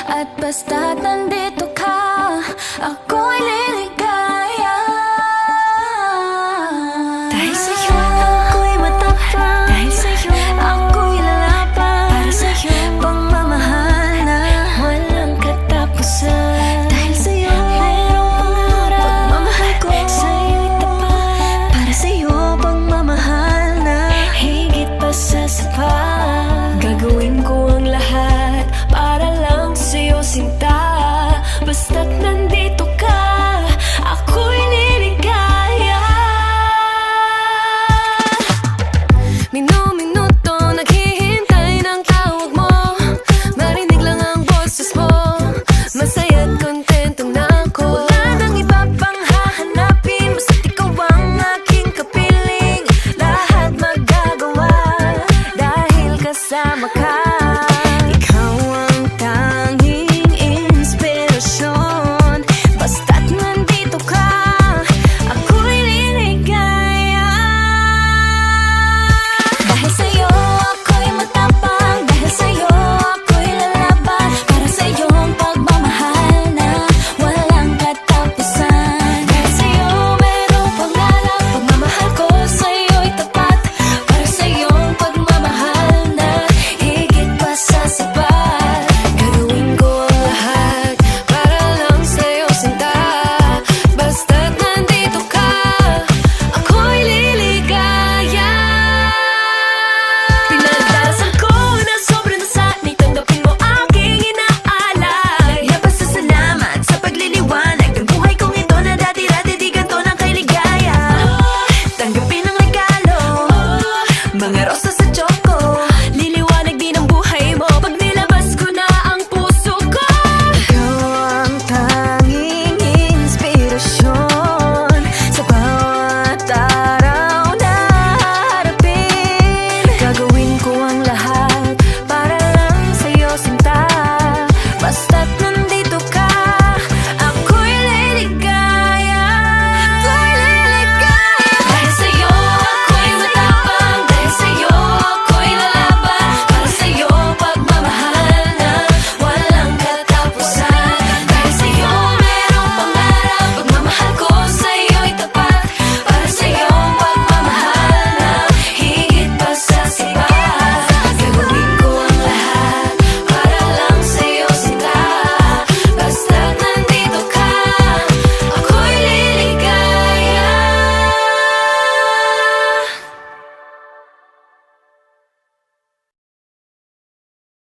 At basta't nandito ka, ako'y liligaya. Dahil sa'yo ako'y matapang, dahil sa'yo ako'y lalaban, para sa'yo pagmamahal na walang katapusan. Dahil sa'yo mayroong pangarap, pagmamahal ko sa'yo'y tapat, para sa'yo pagmamahal na higit pa sa sapat. Gagawin ko ang lahat para lang sa'yo, sinta. Basta't nandito ka, ako'y liligaya. Minum